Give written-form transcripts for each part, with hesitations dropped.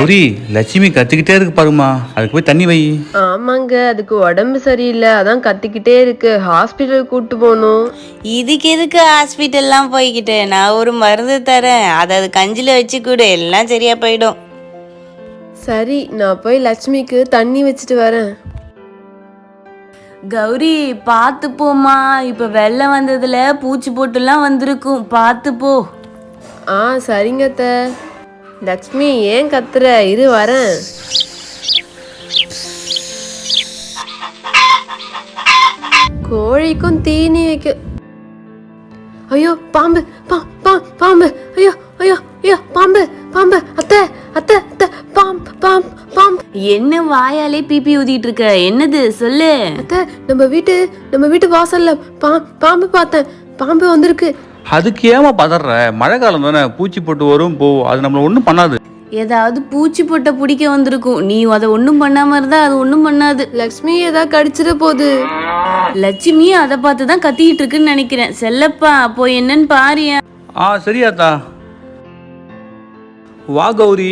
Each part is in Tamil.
கௌரி, லட்சுமி கத்திக்கிட்டே இருக்கு பாருமா, அதுக்கு போய் தண்ணி வை. ஆமாங்க, அதுக்கு உடம்பு சரியில்லை, அதான் கத்திக்கிட்டே இருக்கு. ஹாஸ்பிட்டல் கூட்டு போகணும். இதுக்கு எதுக்கு ஹாஸ்பிட்டல்லாம் போய்கிட்டு, நான் ஒரு மருந்து தரேன், அது கஞ்சில வச்சு கொடு, எல்லாம் சரியா போயிடும். சரி, நான் போய் லட்சுமிக்கு தண்ணி வச்சுட்டு வரேன். கௌரி பார்த்து போமா, இப்ப வெள்ளம் வந்ததுல பூச்சி போட்டுலாம் வந்திருக்கும், பார்த்து போ. சரிங்க அத்தை. லட்சுமி ஏன் கத்துற, இரு வரேன். கோழிக்கும் தீனி வைக்க. ஐயோ பாம்பு, பாம்பு, ஐயோ ஐயோ ஐயோ பாம்பு, பாம்பு, அத்தை அத்தை அத்தை, பாம்பு பாம்பு பாம்பு. என்ன வாயாலே பிபி ஊதிட்டு இருக்க, என்னது சொல்லு. அத்தை, நம்ம வீட்டு வாசல்ல பாம்பு பார்த்தேன், பாம்பு வந்திருக்கு. அதுக்கு ஏமா பதற, மழை காலம் தானே, பூச்சி போட்டு வரும் போ, அது நம்மள ஒண்ணும் பண்ணாது. ஏதாவது பூச்சி போட்ட பிடிக்க வந்திருக்கும், நீ அதை ஒன்றும் பண்ணாம இருந்தா அது ஒன்றும் பண்ணாது. லட்சுமி ஏதாவது கடிச்சிட போகுது. லட்சுமி அதை பார்த்து தான் கத்திக்கிட்டு இருக்குன்னு நினைக்கிறேன். செல்லப்பா போய் என்னன்னு பாரியா. சரியாத்தா, வா கௌரி.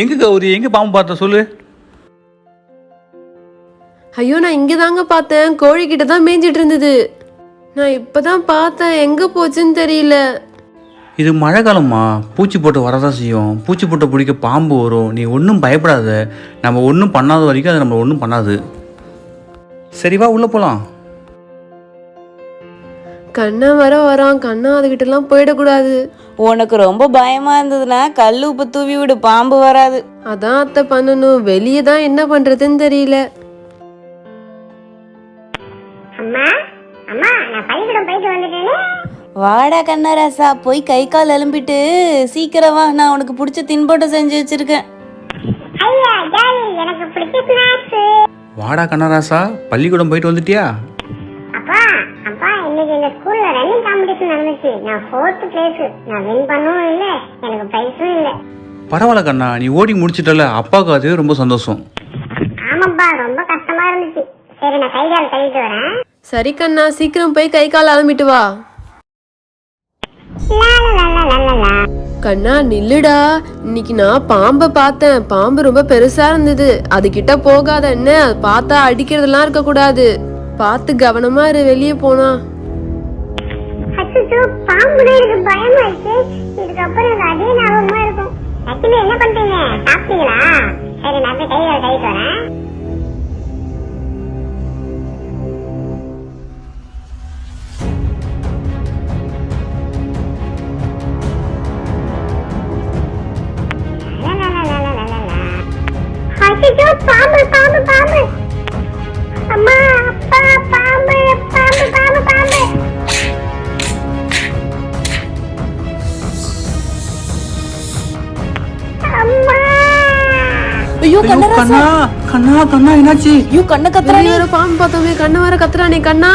எங்க கௌரி, எங்க பாம்பு பார்த்த சொல்லு. ஐயோ, நான் இங்க தாங்க பார்த்தேன், கோழி கிட்ட தான் மேய்ஞ்சிட்டு இருந்தது. நான் இப்பதான் பார்த்தேன், எங்க போச்சுன்னு தெரியல. இது மழை காலமா, பூச்சி போட்டு வரதான் செய்யும். பூச்சி போட்டு பிடிக்க பாம்பு வரும், நீ ஒன்றும் பயப்படாத. நம்ம ஒன்றும் பண்ணாத வரைக்கும் அது நம்ம ஒன்றும் பண்ணாது. சரிவா உள்ள போலாம். கண்ணா வரான், கண்ணா அதுகிட்ட எல்லாம் போயிடக்கூடாது. உனக்கு ரொம்ப பயமா இருந்ததுன்னா கல் உப்பு தூவி விடு, பாம்பு வராது. அதான் அத்தை பண்ணணும், வெளியே தான் என்ன பண்றதுன்னு தெரியல. வாடா கண்ணராசா, போய் கை கால் எலும்பிட்டு சீக்கிரம் வா, நான் உனக்கு பிடிச்ச தின்பண்டம் செஞ்சு வச்சிருக்கேன். வாடா கண்ணராசா, பள்ளிக்கூடம் போயிட்டு வந்துட்டியா? பரவாயில்ல கண்ணா, நீ ஓடி முடிச்சிட்டல, அப்பாவுக்கு அது ரொம்ப சந்தோஷம். சரி கண்ணா, சீக்கிரம் போய் கை கால் அலம்பிட்டு வா. கண்ணா நில்லுடா, இன்னைக்கு நான் பாம்பை பார்த்தேன், பாம்பு ரொம்ப பெருசா இருந்தது. அது கிட்ட போகாத, என்ன பார்த்தா அடிக்கிறதெல்லாம் இருக்க கூடாது, பார்த்து கவனமா இரு, வெளியே போனா. பாம்பு பாம்பு பாம்பு, அம்மா அப்பா, பாம்பு பாம்பு பாம்பு பாம்பு. அம்மா, ஐயோ கண்ணராசா, கண்ணா என்னாச்சு? ஐயோ கண்ண கத்துறானே. பாம்பு பார்த்தோமே, கண்ணு வர கத்துறானே கண்ணா.